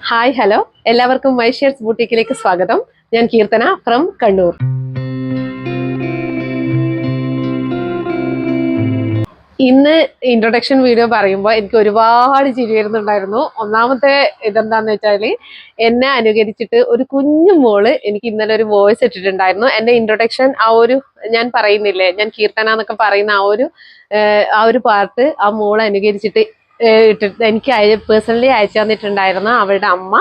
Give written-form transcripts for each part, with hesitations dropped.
Hi hello എല്ലാവർക്കും my shares ബൂട്ടിക്കിലേക്ക് സ്വാഗതം. ഞാൻ കീർത്തന ഫ്രം കണ്ണൂർ. ഇന്ന് ഇൻട്രൊഡക്ഷൻ വീഡിയോ പറയുമ്പോൾ എനിക്ക് ഒരുപാട് ചിരി വരുന്നുണ്ടായിരുന്നു. ഒന്നാമത്തെ ഇതെന്താന്ന് വെച്ചാൽ എന്നെ അനുകരിച്ചിട്ട് ഒരു കുഞ്ഞു മോള് എനിക്ക് ഇന്നലെ ഒരു വോയിസ് ഇട്ടിട്ടുണ്ടായിരുന്നു. എന്റെ ഇൻട്രൊഡക്ഷൻ ഞാൻ പറയുന്നില്ലേ, ഞാൻ കീർത്തന എന്നൊക്കെ പറയുന്ന ആ ഒരു പാർട്ട് ആ മോളെ അനുകരിച്ചിട്ട് ഇട്ടിട്ട് എനിക്ക് പേഴ്സണലി അയച്ചു തന്നിട്ടുണ്ടായിരുന്ന അവളുടെ അമ്മ.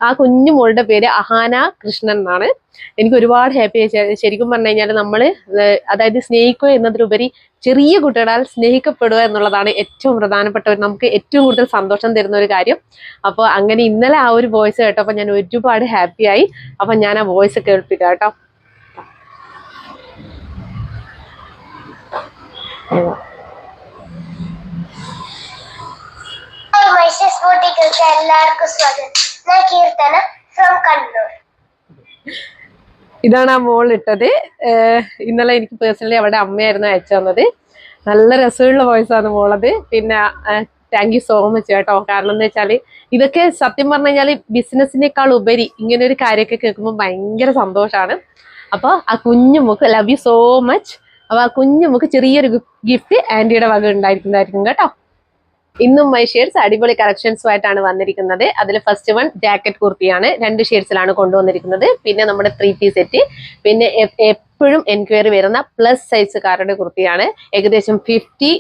ആ കുഞ്ഞു മോളുടെ പേര് അഹാന കൃഷ്ണൻ എന്നാണ്. എനിക്ക് ഒരുപാട് ഹാപ്പി ആയി. ശരിക്കും പറഞ്ഞു കഴിഞ്ഞാൽ അതായത് സ്നേഹിക്കുക എന്നതിലുപരി ചെറിയ കുട്ടികളാൽ സ്നേഹിക്കപ്പെടുക എന്നുള്ളതാണ് ഏറ്റവും പ്രധാനപ്പെട്ട നമുക്ക് ഏറ്റവും കൂടുതൽ സന്തോഷം തരുന്ന ഒരു കാര്യം. അപ്പോൾ അങ്ങനെ ഇന്നലെ ആ ഒരു വോയിസ് കേട്ടപ്പോൾ ഞാൻ ഒരുപാട് ഹാപ്പി ആയി. അപ്പൊ ഞാൻ ആ വോയിസ് കേൾപ്പിക്കാം കേട്ടോ. എല്ലാവർക്കും സ്വാഗതം. ഞാൻ കീർത്തന ഫ്രം കണ്ണൂർ. ഇതാണ് ആ മോൾ ഇട്ടത്. ഇന്നലെ എനിക്ക് പേഴ്സണലി അവളുടെ അമ്മയായിരുന്നു അയച്ചു തന്നത്. നല്ല രസമുള്ള വോയിസ് ആണ് മോളത്. പിന്നെ താങ്ക് യു സോ മച്ച് കേട്ടോ. കാരണം എന്താ വെച്ചാല് ഇതൊക്കെ സത്യം പറഞ്ഞു കഴിഞ്ഞാല് ബിസിനസിനേക്കാൾ ഉപരി ഇങ്ങനെ ഒരു കാര്യമൊക്കെ കേൾക്കുമ്പോൾ ഭയങ്കര സന്തോഷമാണ്. അപ്പൊ ആ കുഞ്ഞുമുക്ക് ലവ് യു സോ മച്ച്. അപ്പൊ ആ കുഞ്ഞുമുക്ക് ചെറിയൊരു ഗിഫ്റ്റ് ആന്റിയുടെ വക ഉണ്ടായിരിക്കുന്നതായിരിക്കും കേട്ടോ. ഇന്നും മൈ ഷെയർസ് അടിപൊളി കളക്ഷൻസുമായിട്ടാണ് വന്നിരിക്കുന്നത്. അതിൽ ഫസ്റ്റ് വൺ ജാക്കറ്റ് കുർത്തിയാണ്. 2 ഷെയ്ഡ്സിലാണ് കൊണ്ടുവന്നിരിക്കുന്നത്. പിന്നെ നമ്മുടെ 3 പീസ് സെറ്റ്, പിന്നെ എപ്പോഴും എൻക്വയറി വരുന്ന പ്ലസ് സൈസുകാരുടെ കുർത്തിയാണ്. ഏകദേശം 50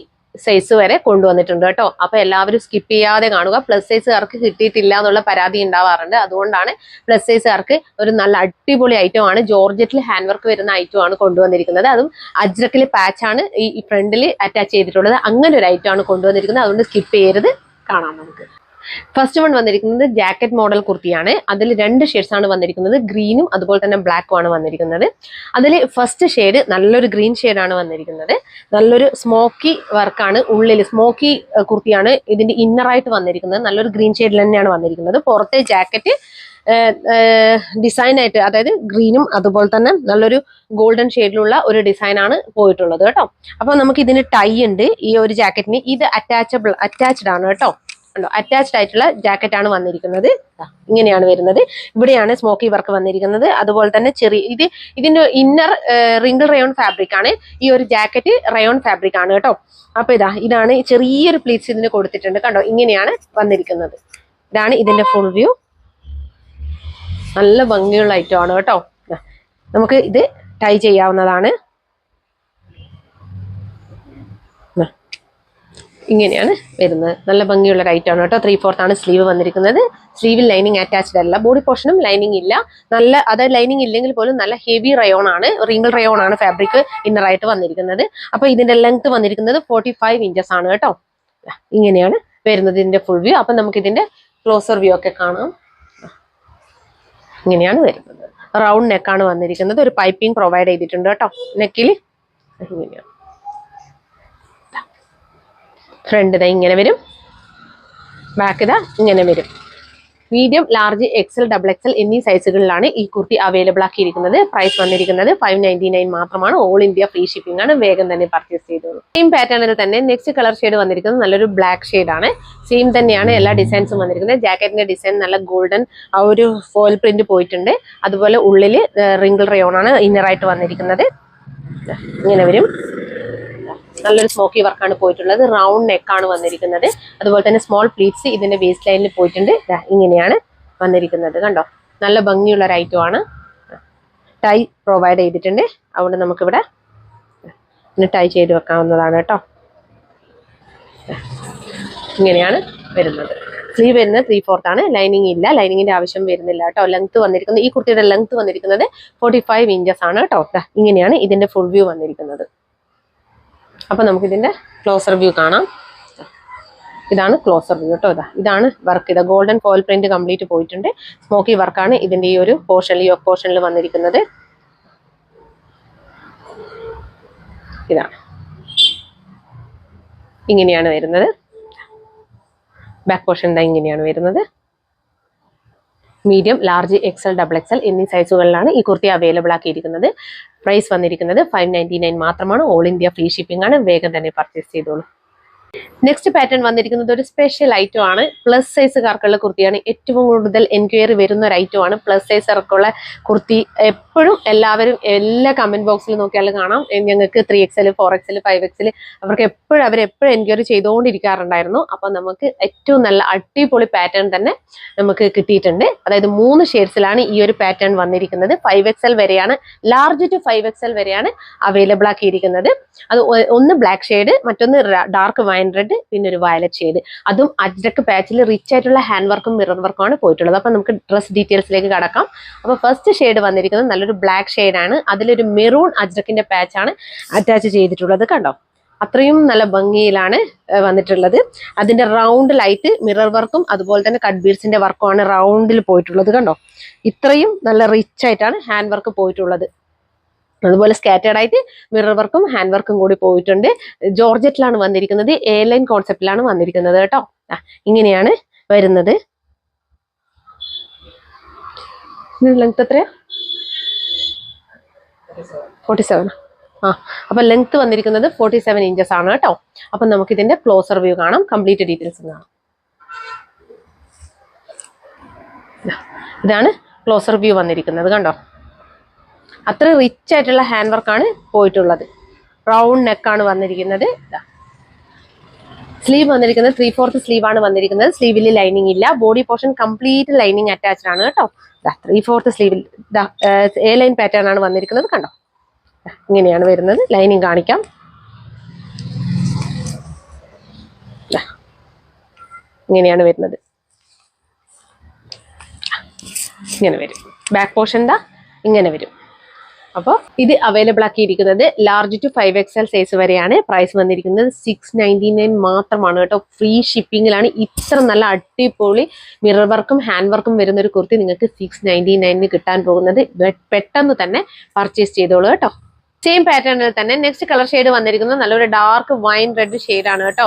സൈസ് വരെ കൊണ്ടുവന്നിട്ടുണ്ട് കേട്ടോ. അപ്പൊ എല്ലാവരും സ്കിപ്പ് ചെയ്യാതെ കാണുക. പ്ലസ് സൈസുകാർക്ക് കിട്ടിയിട്ടില്ല എന്നുള്ള പരാതി ഉണ്ടാവാറുണ്ട്. അതുകൊണ്ടാണ് പ്ലസ് സൈസുകാർക്ക് ഒരു നല്ല അടിപൊളി ഐറ്റം ആണ്. ജോർജറ്റിൽ ഹാൻഡ് വർക്ക് വരുന്ന ഐറ്റം ആണ് കൊണ്ടുവന്നിരിക്കുന്നത്. അതും അജ്രക്കിൽ പാച്ചാണ് ഈ ഫ്രണ്ടിൽ അറ്റാച്ച് ചെയ്തിട്ടുള്ളത്. അങ്ങനെ ഒരു ഐറ്റം ആണ് കൊണ്ടുവന്നിരിക്കുന്നത്. അതുകൊണ്ട് സ്കിപ്പ് ചെയ്യരുത്, കാണാം നമുക്ക്. ഫസ്റ്റ് വൺ വന്നിരിക്കുന്നത് ജാക്കറ്റ് മോഡൽ കുർത്തിയാണ്. അതിൽ 2 ഷെയ്ഡ്സ് ആണ് വന്നിരിക്കുന്നത്. ഗ്രീനും അതുപോലെ തന്നെ ബ്ലാക്കും ആണ് വന്നിരിക്കുന്നത്. അതിൽ ഫസ്റ്റ് ഷെയ്ഡ് നല്ലൊരു ഗ്രീൻ ഷെയ്ഡാണ് വന്നിരിക്കുന്നത്. നല്ലൊരു സ്മോക്കി വർക്കാണ്. ഉള്ളിൽ സ്മോക്കി കുർത്തിയാണ് ഇതിന്റെ ഇന്നറായിട്ട് വന്നിരിക്കുന്നത്. നല്ലൊരു ഗ്രീൻ ഷെയ്ഡിൽ തന്നെയാണ് വന്നിരിക്കുന്നത്. പുറത്തെ ജാക്കറ്റ് ഡിസൈൻ ആയിട്ട്, അതായത് ഗ്രീനും അതുപോലെ തന്നെ നല്ലൊരു ഗോൾഡൻ ഷെയ്ഡിലുള്ള ഒരു ഡിസൈൻ ആണ് പോയിട്ടുള്ളത് കേട്ടോ. അപ്പൊ നമുക്ക് ഇതിന് ടൈ ഉണ്ട്. ഈ ഒരു ജാക്കറ്റിന് ഇത് അറ്റാച്ച്ഡ് ആണ് കേട്ടോ. അറ്റാച്ച്ഡ് ആയിട്ടുള്ള ജാക്കറ്റ് ആണ് വന്നിരിക്കുന്നത്. ഇങ്ങനെയാണ് വരുന്നത്. ഇവിടെയാണ് സ്മോക്കി വർക്ക് വന്നിരിക്കുന്നത്. അതുപോലെ തന്നെ ഇതിന്റെ ഇന്നർ റിംഗിൾ റയോൺ ഫാബ്രിക് ആണ്. ഈ ഒരു ജാക്കറ്റ് റയോൺ ഫാബ്രിക് ആണ് കേട്ടോ. അപ്പൊ ഇതാണ് ചെറിയൊരു പ്ലീറ്റ്സ് ഇതിന് കൊടുത്തിട്ടുണ്ട് കണ്ടോ. ഇങ്ങനെയാണ് വന്നിരിക്കുന്നത്. ഇതാണ് ഇതിന്റെ ഫുൾ വ്യൂ. നല്ല ഭംഗിയുള്ള ഐറ്റം ആണ് കേട്ടോ. നമുക്ക് ഇത് ടൈ ചെയ്യാവുന്നതാണ്. ഇങ്ങനെയാണ് വരുന്നത്. നല്ല ഭംഗിയുള്ള ഐറ്റം ആണ് കേട്ടോ. 3/4 ആണ് സ്ലീവ് വന്നിരിക്കുന്നത്. സ്ലീവിൽ ലൈനിങ് അറ്റാച്ച്ഡ് അല്ല. ബോഡി പോർഷനും ലൈനിങ് ഇല്ല. അതായത് ലൈനിങ് ഇല്ലെങ്കിൽ പോലും നല്ല ഹെവി റയോൺ ആണ്, റിംഗിൾ റയോൺ ആണ് ഫാബ്രിക് ഇന്നറായിട്ട് വന്നിരിക്കുന്നത്. അപ്പൊ ഇതിന്റെ ലെങ്ത് വന്നിരിക്കുന്നത് 45 ഇഞ്ചസ് ആണ് കേട്ടോ. ഇങ്ങനെയാണ് വരുന്നത് ഇതിന്റെ ഫുൾ വ്യൂ. അപ്പൊ നമുക്ക് ഇതിന്റെ ക്ലോസർ വ്യൂ ഒക്കെ കാണാം. ഇങ്ങനെയാണ് വരുന്നത്. റൗണ്ട് നെക്കാണ് വന്നിരിക്കുന്നത്. ഒരു പൈപ്പിംഗ് പ്രൊവൈഡ് ചെയ്തിട്ടുണ്ട് കേട്ടോ നെക്കിൽ. ഇങ്ങനെയാണ് ഫ്രണ്ട് ഇതാ ഇങ്ങനെ വരും. ബാക്ക് ഇതാ ഇങ്ങനെ വരും. മീഡിയം, ലാർജ്, എക്സൽ, XXL എന്നീ സൈസുകളിലാണ് ഈ കുർത്തി അവൈലബിൾ ആക്കിയിരിക്കുന്നത്. പ്രൈസ് വന്നിരിക്കുന്നത് 599 മാത്രമാണ്. ഓൾ ഇന്ത്യ ഫ്രീ ഷിപ്പിംഗ് ആണ്. വേഗം തന്നെ പർച്ചേസ് ചെയ്തോളൂ. സെയിം പാറ്റേണിൽ തന്നെ നെക്സ്റ്റ് കളർ ഷെയ്ഡ് വന്നിരിക്കുന്നത് നല്ലൊരു ബ്ലാക്ക് ഷെയ്ഡ് ആണ്. സെയിം തന്നെയാണ് എല്ലാ ഡിസൈൻസും വന്നിരിക്കുന്നത്. ജാക്കറ്റിന്റെ ഡിസൈൻ നല്ല ഗോൾഡൻ ആ ഒരു ഫോയിൽ പ്രിന്റ് പോയിട്ടുണ്ട്. അതുപോലെ ഉള്ളിൽ റിംഗിൾ റയോൺ ആണ് ഇന്നറായിട്ട് വന്നിരിക്കുന്നത്. ഇങ്ങനെ വരും. നല്ലൊരു സ്മോക്കി വർക്കാണ് പോയിട്ടുള്ളത്. റൗണ്ട് നെക്കാണ് വന്നിരിക്കുന്നത്. അതുപോലെ തന്നെ സ്മോൾ പ്ലീറ്റ്സ് ഇതിന്റെ വേസ്റ്റ് ലൈനിൽ പോയിട്ടുണ്ട്. ഇങ്ങനെയാണ് വന്നിരിക്കുന്നത് കണ്ടോ. നല്ല ഭംഗിയുള്ള ഒരു ഐറ്റം ആണ്. ടൈ പ്രൊവൈഡ് ചെയ്തിട്ടുണ്ട്. അതുകൊണ്ട് നമുക്കിവിടെ ടൈ ചെയ്ത് വെക്കാവുന്നതാണ് കേട്ടോ. ഇങ്ങനെയാണ് വരുന്നത്. സ്ലീവ് വരുന്നത് 3/4 ആണ്. ലൈനിങ് ഇല്ല. ലൈനിങ്ങിന്റെ ആവശ്യം വരുന്നില്ല കേട്ടോ. ലെങ്ത് വന്നിരിക്കുന്നത്, ഈ കുർത്തിയുടെ ലെങ്ത് വന്നിരിക്കുന്നത് 45 ഇഞ്ചസ് ആണ് കേട്ടോ. ഇങ്ങനെയാണ് ഇതിന്റെ ഫുൾ വ്യൂ വന്നിരിക്കുന്നത്. അപ്പൊ നമുക്ക് ഇതിന്റെ ക്ലോസർ വ്യൂ കാണാം. ഇതാണ് ക്ലോസർ വ്യൂ കേട്ടോ. ഇതാണ് work. Golden foil print complete പോയിട്ടുണ്ട്. സ്മോക്കി വർക്കാണ് ഇതിന്റെ ഈ ഒരു പോർഷനിൽ വന്നിരിക്കുന്നത്. ഇതാണ് ഇങ്ങനെയാണ് വരുന്നത്. ബാക്ക് പോർഷൻ ഇങ്ങനെയാണ് വരുന്നത്. മീഡിയം, ലാർജ്, എക്സൽ, XXL എന്നീ സൈസുകളിലാണ് ഈ കുർത്തി അവൈലബിൾ ആക്കിയിരിക്കുന്നത്. പ്രൈസ് വന്നിരിക്കുന്നത് 599 മാത്രമാണ്. ഓൾ ഇന്ത്യ ഫ്രീ ഷിപ്പിംഗ് ആണ്. വേഗം തന്നെ പർച്ചേസ് ചെയ്തോളൂ. നെക്സ്റ്റ് പാറ്റേൺ വന്നിരിക്കുന്നത് ഒരു സ്പെഷ്യൽ ഐറ്റം ആണ്. പ്ലസ് സൈസുകാർക്കുള്ള കുർത്തിയാണ്. ഏറ്റവും കൂടുതൽ എൻക്വയറി വരുന്ന ഒരു ഐറ്റം ആണ് പ്ലസ് സൈസുകാർക്കുള്ള കുർത്തി. എപ്പോഴും എല്ലാവരും എല്ലാ കമന്റ് ബോക്സിൽ നോക്കിയാലും കാണാം, ഞങ്ങൾക്ക് 3XL 4XL 5XL അവർക്ക് അവരെപ്പോഴും എൻക്വയറി ചെയ്തുകൊണ്ടിരിക്കാറുണ്ടായിരുന്നു. അപ്പൊ നമുക്ക് ഏറ്റവും നല്ല അടിപൊളി പാറ്റേൺ തന്നെ നമുക്ക് കിട്ടിയിട്ടുണ്ട്. അതായത് 3 ഷെയ്ഡ്സിലാണ് ഈ ഒരു പാറ്റേൺ വന്നിരിക്കുന്നത്. 5XL വരെയാണ്, ലാർജ് ടു 5XL വരെയാണ് അവൈലബിൾ ആക്കിയിരിക്കുന്നത്. അത് ഒന്ന് ബ്ലാക്ക് ഷെയ്ഡ്, മറ്റൊന്ന് ഡാർക്ക് വൈൻ റെഡ്, പിന്നെ ഒരു വയലറ്റ് ഷെയ്ഡ്. അതും അജ്രക്ക് പാച്ചിൽ റിച്ച് ആയിട്ടുള്ള ഹാൻഡ് വർക്കും മിറർ വർക്കും ആണ് പോയിട്ടുള്ളത്. അപ്പൊ നമുക്ക് ഡ്രസ് ഡീറ്റെയിൽസിലേക്ക് കടക്കാം. അപ്പൊ ഫസ്റ്റ് ഷെയ്ഡ് വന്നിരിക്കുന്നത് നല്ലൊരു ബ്ലാക്ക് ഷെയ്ഡാണ്. അതിലൊരു മെറൂൺ അജ്രക്കിന്റെ പാച്ചാണ് അറ്റാച്ച് ചെയ്തിട്ടുള്ളത്. കണ്ടോ, അത്രയും നല്ല ഭംഗിയിലാണ് വന്നിട്ടുള്ളത്. അതിന്റെ റൗണ്ടിലായിട്ട് മിറർ വർക്കും അതുപോലെ തന്നെ കട്ട് ബീഡ്സിന്റെ വർക്കും ആണ് റൗണ്ടിൽ പോയിട്ടുള്ളത്. കണ്ടോ, ഇത്രയും നല്ല റിച്ച് ആയിട്ടാണ് ഹാൻഡ് വർക്ക് പോയിട്ടുള്ളത്. അതുപോലെ സ്കാറ്റേർഡ് ആയിട്ട് മിറർ വർക്കും ഹാൻഡ് വർക്കും കൂടി പോയിട്ടുണ്ട്. ജോർജറ്റിലാണ് വന്നിരിക്കുന്നത്, എ ലൈൻ കോൺസെപ്റ്റിലാണ് വന്നിരിക്കുന്നത് കേട്ടോ. ഇങ്ങനെയാണ് വരുന്നത്. ലെങ്ത് എത്രയാ? 47. അപ്പൊ ലെങ്ത് വന്നിരിക്കുന്നത് 47 ഇഞ്ചസ് ആണ് കേട്ടോ. അപ്പൊ നമുക്ക് ഇതിന്റെ ക്ലോസർ വ്യൂ കാണാം, കംപ്ലീറ്റ് ഡീറ്റെയിൽസ് കാണാം. ഇതാണ് ക്ലോസർ വ്യൂ വന്നിരിക്കുന്നത്. കണ്ടോ, അത്ര റിച്ച് ആയിട്ടുള്ള ഹാൻഡ് വർക്കാണ് പോയിട്ടുള്ളത്. റൗണ്ട് നെക്കാണ് വന്നിരിക്കുന്നത്. സ്ലീവ് വന്നിരിക്കുന്നത് 3/4 സ്ലീവ് ആണ് വന്നിരിക്കുന്നത്. സ്ലീവിൽ ലൈനിങ് ഇല്ല, body portion complete lining attached ആണ് കേട്ടോ. 3/4 സ്ലീവിൽ എ ലൈൻ പാറ്റേൺ ആണ് വന്നിരിക്കുന്നത്. കണ്ടോ, ഇങ്ങനെയാണ് വരുന്നത്. ലൈനിങ് കാണിക്കാം. ഇങ്ങനെയാണ് വരുന്നത്. ഇങ്ങനെ വരും. ബാക്ക് പോർഷൻ ഇങ്ങനെ വരും. അപ്പോൾ ഇത് അവൈലബിൾ ആക്കിയിരിക്കുന്നത് ലാർജ് ടു 5XL സൈസ് വരെയാണ്. പ്രൈസ് വന്നിരിക്കുന്നത് 699 മാത്രമാണ് കേട്ടോ. ഫ്രീ ഷിപ്പിങ്ങിലാണ്. ഇത്ര നല്ല അടിപൊളി മിറർ വർക്കും ഹാൻഡ് വർക്കും വരുന്ന ഒരു കുർത്തി നിങ്ങൾക്ക് 699 കിട്ടാൻ പോകുന്നത്. പെട്ടെന്ന് തന്നെ പർച്ചേസ് ചെയ്തോളൂ കേട്ടോ. സെയിം പാറ്റേണിൽ തന്നെ നെക്സ്റ്റ് കളർ ഷെയ്ഡ് വന്നിരിക്കുന്നത് നല്ലൊരു ഡാർക്ക് വൈൻ റെഡ് ഷെയ്ഡാണ് കേട്ടോ.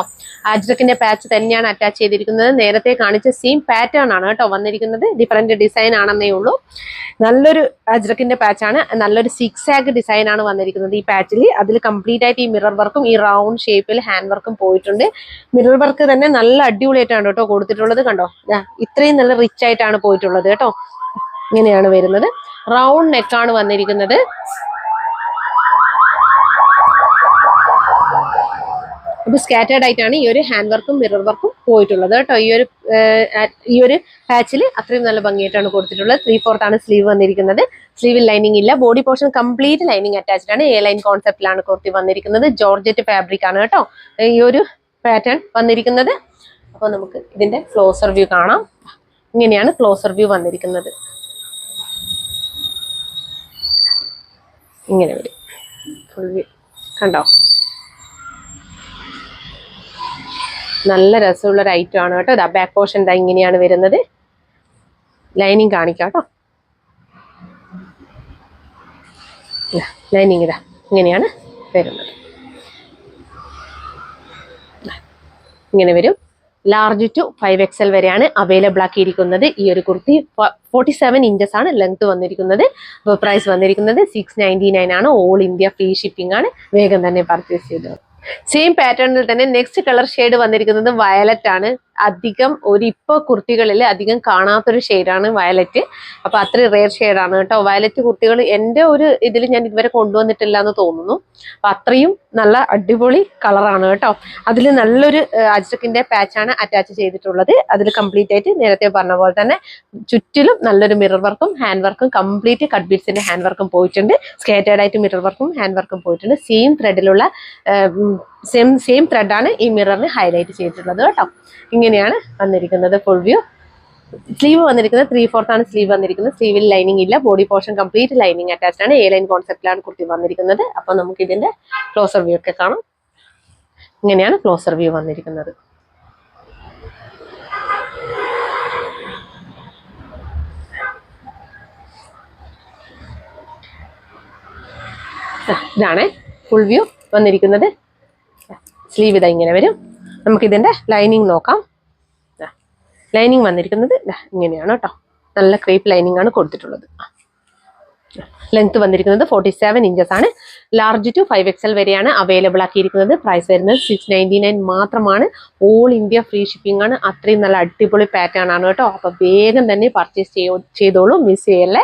അജ്രക്കിന്റെ പാച്ച് തന്നെയാണ് അറ്റാച്ച് ചെയ്തിരിക്കുന്നത്. നേരത്തെ കാണിച്ച സെയിം പാറ്റേൺ ആണ് കേട്ടോ വന്നിരിക്കുന്നത്. ഡിഫറെന്റ് ഡിസൈൻ ആണെന്നേ ഉള്ളൂ. നല്ലൊരു അജ്രക്കിന്റെ പാച്ചാണ്. നല്ലൊരു 6 ആഗ് ഡിസൈൻ ആണ് വന്നിരിക്കുന്നത് ഈ പാച്ചിൽ. അതിൽ കംപ്ലീറ്റ് ആയിട്ട് ഈ മിറർ വർക്കും ഈ റൗണ്ട് ഷേപ്പിൽ ഹാൻഡ് വർക്കും പോയിട്ടുണ്ട്. മിറർ വർക്ക് തന്നെ നല്ല അടിപൊളിയായിട്ടാണ് കേട്ടോ കൊടുത്തിട്ടുള്ളത്. കണ്ടോ, ഇത്രയും നല്ല റിച്ച് ആയിട്ടാണ് പോയിട്ടുള്ളത് കേട്ടോ. ഇങ്ങനെയാണ് വരുന്നത്. റൗണ്ട് നെക്കാണ് വന്നിരിക്കുന്നത്. അപ്പൊ സ്കാറ്റേർഡ് ആയിട്ടാണ് ഈ ഒരു ഹാൻഡ് വർക്കും മിറർ വർക്കും പോയിട്ടുള്ളത് കേട്ടോ. ഈ ഒരു പാച്ചിൽ അത്രയും നല്ല ഭംഗിയായിട്ടാണ് കൊടുത്തിട്ടുള്ളത്. 3/4 ആണ് സ്ലീവ് വന്നിരിക്കുന്നത്. സ്ലീവിൽ ലൈനിങ് ഇല്ല, body portion complete lining attached ആണ്. എ ലൈൻ കോൺസെപ്റ്റിലാണ് കുർത്തി വന്നിരിക്കുന്നത്. ജോർജറ്റ് ഫാബ്രിക് ആണ് കേട്ടോ ഈ ഒരു പാറ്റേൺ വന്നിരിക്കുന്നത്. അപ്പൊ നമുക്ക് ഇതിന്റെ ക്ലോസർ വ്യൂ കാണാം. ഇങ്ങനെയാണ് ക്ലോസർ വ്യൂ വന്നിരിക്കുന്നത്. ഇങ്ങനെ വരും ഫുൾ വ്യൂ. കണ്ടോ, നല്ല രസമുള്ള ഒരു ഐറ്റം ആണ് കേട്ടോ. ഇതാ ബാക്ക് പോർഷൻ ഇതാ ഇങ്ങനെയാണ് വരുന്നത്. ലൈനിങ് കാണിക്കാം കേട്ടോ. ലൈനിങ് ഇതാ ഇങ്ങനെയാണ് വരുന്നത്. ഇങ്ങനെ വരും. ലാർജ് ടു 5XL വരെയാണ് അവൈലബിൾ ആക്കിയിരിക്കുന്നത്. ഈ ഒരു കുർത്തി 47 ഇഞ്ചസ് ആണ് ലെങ്ത് വന്നിരിക്കുന്നത്. അപ്പോൾ പ്രൈസ് വന്നിരിക്കുന്നത് 699 ആണ്. ഓൾ ഇന്ത്യ ഫ്രീ ഷിപ്പിംഗ് ആണ്. വേഗം തന്നെ പർച്ചേസ് ചെയ്തത്. സെയിം പാറ്റേണിൽ തന്നെ നെക്സ്റ്റ് കളർ ഷെയ്ഡ് വന്നിരിക്കുന്നത് വയലറ്റ് ആണ്. അധികം ഇപ്പൊ കുർത്തികളിൽ അധികം കാണാത്തൊരു ഷെയ്ഡാണ് വയലറ്റ്. അപ്പൊ അത്രയും റെയർ ഷെയ്ഡാണ് കേട്ടോ. വയലറ്റ് കുർത്തികൾ എൻ്റെ ഒരു ഇതിൽ ഞാൻ ഇതുവരെ കൊണ്ടുവന്നിട്ടില്ല എന്ന് തോന്നുന്നു. അപ്പൊ അത്രയും നല്ല അടിപൊളി കളറാണ് കേട്ടോ. അതിൽ നല്ലൊരു അജ്രക്കിന്റെ പാച്ചാണ് അറ്റാച്ച് ചെയ്തിട്ടുള്ളത്. അതിൽ കംപ്ലീറ്റ് ആയിട്ട് നേരത്തെ പറഞ്ഞ പോലെ തന്നെ ചുറ്റിലും നല്ലൊരു മിറർ വർക്കും ഹാൻഡ് വർക്കും കംപ്ലീറ്റ് കട്ട് ബീഡ്സിന്റെ ഹാൻഡ് വർക്കും പോയിട്ടുണ്ട്. സ്കേറ്റേർഡ് ആയിട്ട് മിറർ വർക്കും ഹാൻഡ് വർക്കും പോയിട്ടുണ്ട്. സെയിം ത്രെഡിലുള്ള സെയിം ത്രെഡാണ് ഈ മിററിന് ഹൈലൈറ്റ് ചെയ്തിട്ടുള്ളത് കേട്ടോ. ഇങ്ങനെയാണ് വന്നിരിക്കുന്നത് ഫുൾ വ്യൂ. സ്ലീവ് വന്നിരിക്കുന്നത് 3/4 ആണ് സ്ലീവ് വന്നിരിക്കുന്നത്. സ്ലീവിൽ ലൈനിങ് ഇല്ല, body portion complete lining attached ആണ്. എ ലൈൻ കോൺസെപ്റ്റിലാണ് കുർത്തി വന്നിരിക്കുന്നത്. അപ്പൊ നമുക്ക് ഇതിന്റെ ക്ലോസർ വ്യൂ ഒക്കെ കാണാം. ഇങ്ങനെയാണ് ക്ലോസർ വ്യൂ വന്നിരിക്കുന്നത്. ഇതാണ് ഫുൾ വ്യൂ വന്നിരിക്കുന്നത്. സ്ലീവ് ഇതാ ഇങ്ങനെ വരും. നമുക്കിതിന്റെ ലൈനിങ് നോക്കാം. ലൈനിങ് വന്നിരിക്കുന്നത് ഇങ്ങനെയാണ് കേട്ടോ. നല്ല ക്രേപ്പ് ലൈനിങ് ആണ് കൊടുത്തിട്ടുള്ളത്. ലെങ്ത് വന്നിരിക്കുന്നത് 47 ഇഞ്ചസ് ആണ്. ലാർജ് ടു 5XL വരെയാണ് അവൈലബിൾ ആക്കിയിരിക്കുന്നത്. പ്രൈസ് വരുന്നത് 699 മാത്രമാണ്. ഓൾ ഇന്ത്യ ഫ്രീ ഷിപ്പിംഗ് ആണ്. അത്രയും നല്ല അടിപൊളി പാറ്റേൺ ആണ് കേട്ടോ. അപ്പൊ വേഗം തന്നെ പർച്ചേസ് ചെയ്തോളൂ, മിസ് ചെയ്യല്ലേ.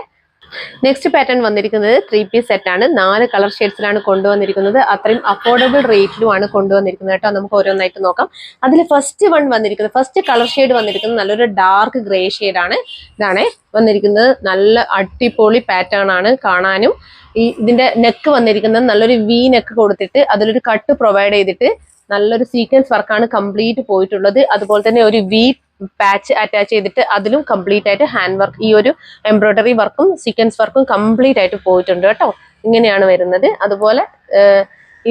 നെക്സ്റ്റ് പാറ്റേൺ വന്നിരിക്കുന്നത് 3 പീസ് സെറ്റ് ആണ്. 4 കളർ ഷെയ്ഡ്സിലാണ് കൊണ്ടുവന്നിരിക്കുന്നത്. അത്രയും അഫോർഡബിൾ റേറ്റിലുമാണ് കൊണ്ടുവന്നിരിക്കുന്നത് കേട്ടോ. നമുക്ക് ഓരോന്നായിട്ട് നോക്കാം. അതിൽ ഫസ്റ്റ് കളർ ഷെയ്ഡ് വന്നിരിക്കുന്നത് നല്ലൊരു ഡാർക്ക് ഗ്രേ ഷെയ്ഡാണ്. ഇതാണ് വന്നിരിക്കുന്നത്. നല്ല അടിപൊളി പാറ്റേൺ ആണ് കാണാനും. ഇതിന്റെ നെക്ക് വന്നിരിക്കുന്നത് നല്ലൊരു വി നെക്ക് കൊടുത്തിട്ട് അതിലൊരു കട്ട് പ്രൊവൈഡ് ചെയ്തിട്ട് നല്ലൊരു സീക്വൻസ് വർക്കാണ് കംപ്ലീറ്റ് പോയിട്ടുള്ളത്. അതുപോലെ തന്നെ ഒരു വി പാച്ച് അറ്റാച്ച് ചെയ്തിട്ട് അതിലും കംപ്ലീറ്റ് ആയിട്ട് ഹാൻഡ് വർക്ക്, ഈ ഒരു എംബ്രോയിഡറി വർക്കും സീക്വൻസ് വർക്കും കംപ്ലീറ്റ് ആയിട്ട് പോയിട്ടുണ്ട് കേട്ടോ. ഇങ്ങനെയാണ് വരുന്നത്. അതുപോലെ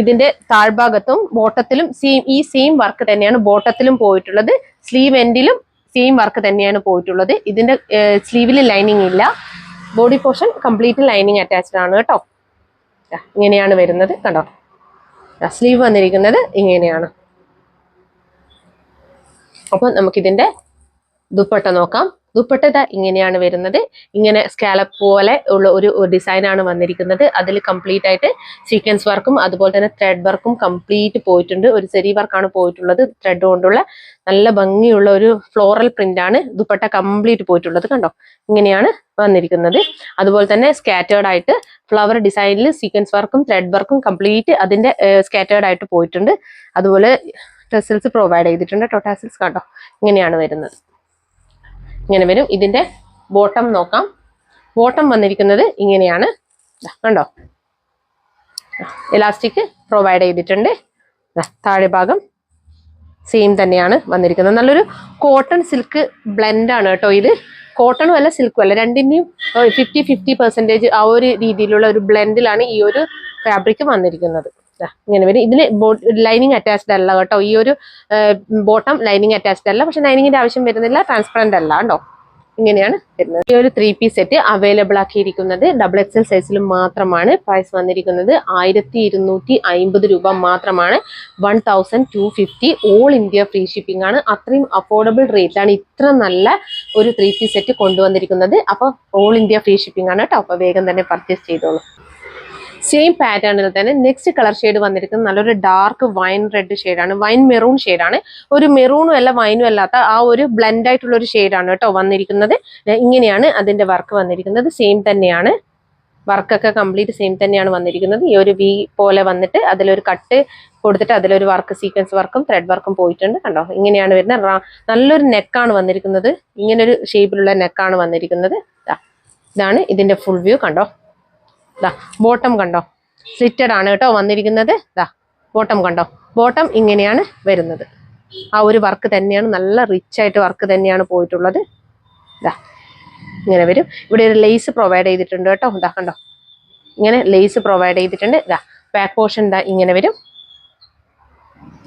ഇതിന്റെ താഴ്ഭാഗത്തും ബോട്ടത്തിലും ഈ സെയിം വർക്ക് തന്നെയാണ് ബോട്ടത്തിലും പോയിട്ടുള്ളത്. സ്ലീവ് എൻഡിലും സെയിം വർക്ക് തന്നെയാണ് പോയിട്ടുള്ളത്. ഇതിന്റെ സ്ലീവിൽ ലൈനിങ് ഇല്ല. Body portion complete lining attached ആണ് കേട്ടോ. ഇങ്ങനെയാണ് വരുന്നത് കണ്ടോ. സ്ലീവ് വന്നിരിക്കുന്നത് ഇങ്ങനെയാണ്. അപ്പൊ നമുക്കിതിന്റെ ദുപ്പട്ട നോക്കാം. ദുപ്പട്ട ഇങ്ങനെയാണ് വരുന്നത്. ഇങ്ങനെ സ്കാലപ്പ് പോലെ ഉള്ള ഒരു ഡിസൈൻ ആണ് വന്നിരിക്കുന്നത്. അതിൽ കംപ്ലീറ്റ് ആയിട്ട് സീക്വൻസ് വർക്കും അതുപോലെ തന്നെ ത്രെഡ് വർക്കും കംപ്ലീറ്റ് പോയിട്ടുണ്ട്. ഒരു സെരി വർക്കാണ് പോയിട്ടുള്ളത്. ത്രെഡ് കൊണ്ടുള്ള നല്ല ഭംഗിയുള്ള ഒരു ഫ്ലോറൽ പ്രിന്റ് ആണ് ദുപ്പട്ട കംപ്ലീറ്റ് പോയിട്ടുള്ളത് കണ്ടോ. ഇങ്ങനെയാണ് വന്നിരിക്കുന്നത്. അതുപോലെ തന്നെ സ്കാറ്റേർഡ് ആയിട്ട് ഫ്ലവർ ഡിസൈനിൽ സീക്വൻസ് വർക്കും ത്രെഡ് വർക്കും കംപ്ലീറ്റ് അതിന്റെ സ്കാറ്റേർഡ് ആയിട്ട് പോയിട്ടുണ്ട്. അതുപോലെ ടെസൽസ് പ്രൊവൈഡ് ചെയ്തിട്ടുണ്ട് കേട്ടോ. ടെസൽസ് കണ്ടോ ഇങ്ങനെയാണ് വരുന്നത്. ഇങ്ങനെ വരും. ഇതിന്റെ ബോട്ടം നോക്കാം. ബോട്ടം വന്നിരിക്കുന്നത് ഇങ്ങനെയാണ് കണ്ടോ. എലാസ്റ്റിക് പ്രൊവൈഡ് ചെയ്തിട്ടുണ്ട്. താഴെ ഭാഗം സെയിം തന്നെയാണ് വന്നിരിക്കുന്നത്. നല്ലൊരു കോട്ടൺ സിൽക്ക് ബ്ലെൻഡ് ആണ് കേട്ടോ. ഇത് കോട്ടണും അല്ല സിൽക്കും അല്ല, രണ്ടിന്റെയും 50-50% ആ ഒരു രീതിയിലുള്ള ഒരു ബ്ലെൻഡിലാണ് ഈ ഒരു ഫാബ്രിക് വന്നിരിക്കുന്നത്. ഇങ്ങനെ വരും. ഇതിന് ലൈനിങ് അറ്റാച്ച്ഡ് അല്ല കേട്ടോ. ഈ ഒരു ബോട്ടം ലൈനിങ് അറ്റാച്ച്ഡ് അല്ല. പക്ഷെ ലൈനിങ്ങിന്റെ ആവശ്യം വരുന്നില്ല. ട്രാൻസ്പെറന്റ് അല്ല കേട്ടോ. ഇങ്ങനെയാണ് വരുന്നത്. ഈ ഒരു 3 പീസ് സെറ്റ് അവൈലബിൾ ആക്കിയിരിക്കുന്നത് XXL സൈസിലും മാത്രമാണ്. പ്രൈസ് വന്നിരിക്കുന്നത് 1250 രൂപ മാത്രമാണ്. 1250 ഓൾ ഇന്ത്യ ഫ്രീ ഷിപ്പിംഗ് ആണ്. അത്രയും അഫോർഡബിൾ റേറ്റിലാണ് ഇത്ര നല്ല ഒരു 3 പീസ് സെറ്റ് കൊണ്ടുവന്നിരിക്കുന്നത്. അപ്പൊ ഓൾ ഇന്ത്യ ഫ്രീ ഷിപ്പിംഗ് ആണ് കേട്ടോ. അപ്പൊ വേഗം തന്നെ പർച്ചേസ് ചെയ്തോളൂ. സെയിം പാറ്റേണിൽ തന്നെ നെക്സ്റ്റ് കളർ ഷെയ്ഡ് വന്നിരിക്കുന്നത് നല്ലൊരു ഡാർക്ക് വൈൻ റെഡ് ഷെയ്ഡാണ്. വൈൻ മെറൂൺ ഷെയ്ഡാണ്. ഒരു മെറൂണും അല്ല വൈനും അല്ലാത്ത ആ ഒരു ബ്ലെൻഡ് ആയിട്ടുള്ള ഒരു ഷെയ്ഡാണ് കേട്ടോ വന്നിരിക്കുന്നത്. ഇങ്ങനെയാണ് അതിന്റെ വർക്ക് വന്നിരിക്കുന്നത്. സെയിം തന്നെയാണ് വർക്കൊക്കെ കംപ്ലീറ്റ് സെയിം തന്നെയാണ് വന്നിരിക്കുന്നത്. ഈ ഒരു വി പോലെ വന്നിട്ട് അതിലൊരു കട്ട് കൊടുത്തിട്ട് അതിലൊരു വർക്ക് സീക്വൻസ് വർക്കും ത്രെഡ് വർക്കും പോയിട്ടുണ്ട് കണ്ടോ. ഇങ്ങനെയാണ് വരുന്നത്. നല്ലൊരു നെക്കാണ് വന്നിരിക്കുന്നത്. ഇങ്ങനൊരു ഷേപ്പിലുള്ള നെക്കാണ് വന്നിരിക്കുന്നത്. ഇതാണ് ഇതിന്റെ ഫുൾ വ്യൂ കണ്ടോ. ബോട്ടം കണ്ടോ, സ്ലിറ്റഡ് ആണ് കേട്ടോ വന്നിരിക്കുന്നത്. ബോട്ടം കണ്ടോ. ബോട്ടം ഇങ്ങനെയാണ് വരുന്നത്. ആ ഒരു വർക്ക് തന്നെയാണ്, നല്ല റിച്ച് ആയിട്ട് വർക്ക് തന്നെയാണ് പോയിട്ടുള്ളത്. ഇങ്ങനെ വരും. ഇവിടെ ഒരു ലേസ് പ്രൊവൈഡ് ചെയ്തിട്ടുണ്ട് കേട്ടോ. കണ്ടോ ഇങ്ങനെ ലേസ് പ്രൊവൈഡ് ചെയ്തിട്ടുണ്ട്. ബാക്ക് പോർഷൻ ഇങ്ങനെ വരും.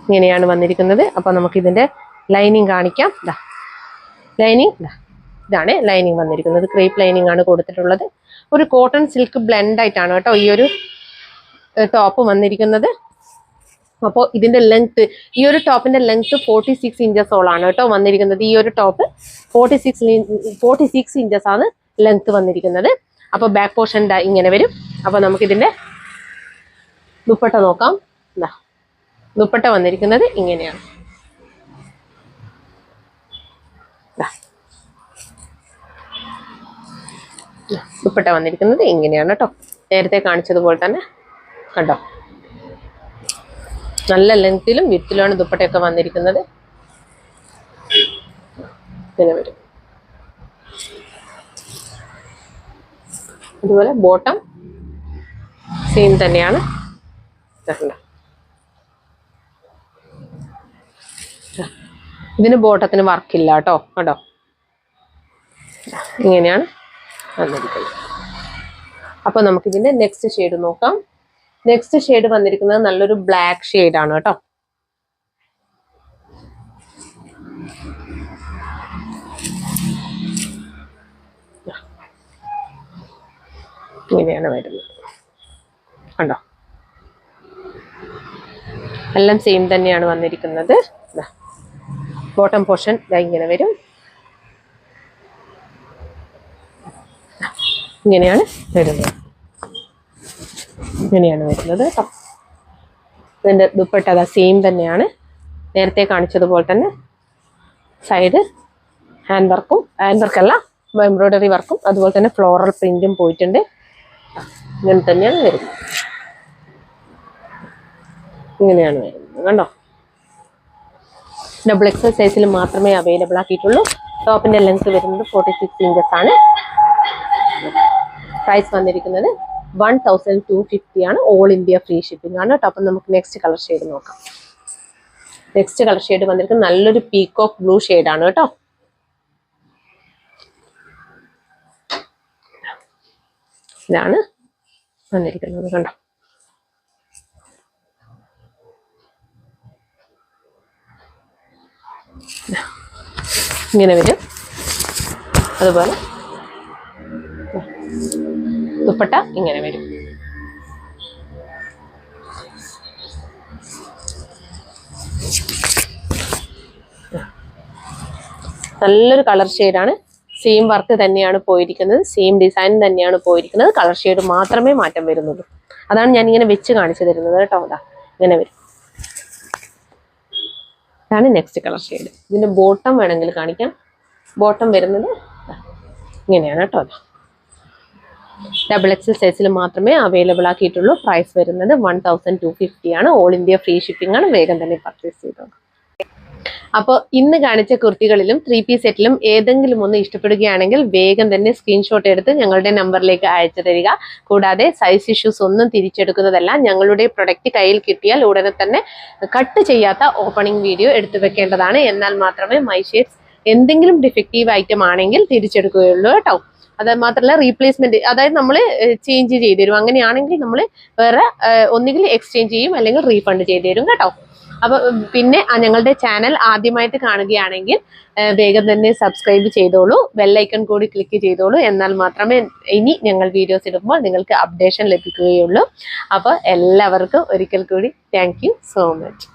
ഇങ്ങനെയാണ് വന്നിരിക്കുന്നത്. അപ്പൊ നമുക്ക് ഇതിന്റെ ലൈനിങ് കാണിക്കാം. ലൈനിങ് ഇതാണ് ലൈനിങ് വന്നിരിക്കുന്നത്. ക്രേപ്പ് ലൈനിങ് ആണ് കൊടുത്തിട്ടുള്ളത്. ഒരു കോട്ടൺ സിൽക്ക് ബ്ലെൻഡ് ആയിട്ടാണ് കേട്ടോ ഈ ഒരു ടോപ്പ് വന്നിരിക്കുന്നത്. അപ്പോൾ ഇതിന്റെ ലെങ്ത്, ഈ ഒരു ടോപ്പിന്റെ ലെങ്ത് 46 ഇഞ്ചസോളാണ് കേട്ടോ വന്നിരിക്കുന്നത്. ഈ ഒരു ടോപ്പ് 46 ഇഞ്ചസ് ആണ് ലെങ്ത് വന്നിരിക്കുന്നത്. അപ്പൊ ബാക്ക് പോർഷൻ ഇങ്ങനെ വരും. അപ്പൊ നമുക്ക് ഇതിന്റെ ദുപ്പട്ട നോക്കാം. ദുപ്പട്ട വന്നിരിക്കുന്നത് ഇങ്ങനെയാണ്. ദുപ്പട്ട വന്നിരിക്കുന്നത് ഇങ്ങനെയാണ് കേട്ടോ. നേരത്തെ കാണിച്ചതുപോലെ തന്നെ കണ്ടോ. നല്ല ലെങ്ത്തിലും വിത്തിലുമാണ് ദുപ്പട്ടയൊക്കെ വന്നിരിക്കുന്നത്. ഇങ്ങനെ വരും. അതുപോലെ ബോട്ടം സെയിം തന്നെയാണ്. ഇതിന് ബോട്ടത്തിന് വർക്കില്ല കേട്ടോ. കേട്ടോ ഇങ്ങനെയാണ് വന്നിരിക്കുന്നത്. അപ്പൊ നമുക്കിതിന്റെ നെക്സ്റ്റ് ഷെയ്ഡ് നോക്കാം. നെക്സ്റ്റ് ഷെയ്ഡ് വന്നിരിക്കുന്നത് നല്ലൊരു ബ്ലാക്ക് ഷെയ്ഡ് ആണ് കേട്ടോ. ഇങ്ങനെയാണ് വരുന്നത് കണ്ടോ. എല്ലാം സെയിം തന്നെയാണ് വന്നിരിക്കുന്നത്. ബോട്ടം പോർഷൻ ഇങ്ങനെ വരും. ഇങ്ങനെയാണ് വരുന്നത്. ഇങ്ങനെയാണ് വരുന്നത് കേട്ടോ. ഇതിൻ്റെ ദുപ്പട്ട അതാ സെയിം തന്നെയാണ്, നേരത്തെ കാണിച്ചതുപോലെ തന്നെ. സൈഡ് ഹാൻഡ് വർക്കല്ല എംബ്രോയ്ഡറി വർക്കും അതുപോലെ തന്നെ ഫ്ലോറൽ പ്രിന്റും പോയിട്ടുണ്ട്. ഇങ്ങനെ തന്നെയാണ് വരുന്നത്. ഇങ്ങനെയാണ് വരുന്നത് കണ്ടോ. ഡബിൾ എക്സൽ സൈസിൽ മാത്രമേ അവൈലബിൾ ആക്കിയിട്ടുള്ളൂ. ടോപ്പിന്റെ ലെങ്ത് വരുന്നത് 46 ഇഞ്ചസ് ആണ്. പ്രൈസ് വന്നിരിക്കുന്നത് 1250 ആണ്. ഓൾ ഇന്ത്യ ഫ്രീ ഷിപ്പിംഗ് ആണ് കേട്ടോ. അപ്പം നമുക്ക് നെക്സ്റ്റ് കളർ ഷെയ്ഡ് നോക്കാം. നെക്സ്റ്റ് കളർ ഷെയ്ഡ് വന്നിരിക്കുന്നത് നല്ലൊരു പീകോക്ക് ബ്ലൂ ഷെയ്ഡാണ് കേട്ടോ. ഇതാണ് വന്നിരിക്കുന്നത് കണ്ടോ. ഇങ്ങനെ വരും. അതുപോലെ ദുപ്പട്ട ഇങ്ങനെ വരും. നല്ലൊരു കളർ ഷെയ്ഡാണ്. സെയിം വർക്ക് തന്നെയാണ് പോയിരിക്കുന്നത്, സെയിം ഡിസൈൻ തന്നെയാണ് പോയിരിക്കുന്നത്. കളർ ഷെയ്ഡ് മാത്രമേ മാറ്റം വരുന്നുള്ളൂ. അതാണ് ഞാൻ ഇങ്ങനെ വെച്ച് കാണിച്ചു തരുന്നത് കേട്ടോ. അതാ ഇങ്ങനെ വരും. ഇതാണ് നെക്സ്റ്റ് കളർ ഷെയ്ഡ്. ഇതിന്റെ ബോട്ടം വേണമെങ്കിൽ കാണിക്കാം. ബോട്ടം വരുന്നത് ഇങ്ങനെയാണ് കേട്ടോ. ഡബിൾ എക്സൽ സൈസിൽ മാത്രമേ അവൈലബിൾ ആക്കിയിട്ടുള്ളൂ. പ്രൈസ് വരുന്നത് 1250 ആണ്. ഓൾ ഇന്ത്യ ഫ്രീ ഷിപ്പിംഗ് ആണ്. വേഗം തന്നെ പർച്ചേസ് ചെയ്തോ. അപ്പോൾ ഇന്ന് കാണിച്ച കുർത്തികളിലും 3 പീസ് സെറ്റിലും ഏതെങ്കിലും ഒന്ന് ഇഷ്ടപ്പെടുകയാണെങ്കിൽ വേഗം തന്നെ സ്ക്രീൻഷോട്ട് എടുത്ത് ഞങ്ങളുടെ നമ്പറിലേക്ക് അയച്ചു തരിക. കൂടാതെ സൈസ് ഇഷ്യൂസ് ഒന്നും തിരിച്ചെടുക്കുന്നതല്ല. ഞങ്ങളുടെ പ്രൊഡക്റ്റ് കയ്യിൽ കിട്ടിയാൽ ഉടനെ തന്നെ കട്ട് ചെയ്യാത്ത ഓപ്പണിംഗ് വീഡിയോ എടുത്തു വെക്കേണ്ടതാണ്. എന്നാൽ മാത്രമേ മൈ ഷെയ്ഡ്സ് എന്തെങ്കിലും ഡിഫക്റ്റീവ് ഐറ്റം ആണെങ്കിൽ തിരിച്ചെടുക്കുകയുള്ളൂ കേട്ടോ. അത് മാത്രമല്ല റീപ്ലേസ്മെന്റ്, അതായത് നമ്മൾ ചേഞ്ച് ചെയ്ത് തരും. അങ്ങനെയാണെങ്കിൽ നമ്മൾ വേറെ ഒന്നുകിൽ എക്സ്ചേഞ്ച് ചെയ്യും അല്ലെങ്കിൽ റീഫണ്ട് ചെയ്ത് തരും കേട്ടോ. അപ്പൊ പിന്നെ ഞങ്ങളുടെ ചാനൽ ആദ്യമായിട്ട് കാണുകയാണെങ്കിൽ വേഗം തന്നെ സബ്സ്ക്രൈബ് ചെയ്തോളൂ, ബെല്ലൈക്കൺ കൂടി ക്ലിക്ക് ചെയ്തോളൂ. എന്നാൽ മാത്രമേ ഇനി ഞങ്ങൾ വീഡിയോസ് ഇടുമ്പോൾ നിങ്ങൾക്ക് അപ്ഡേഷൻ ലഭിക്കുകയുള്ളൂ. അപ്പോൾ എല്ലാവർക്കും ഒരിക്കൽ കൂടി താങ്ക് യു സോ മച്ച്.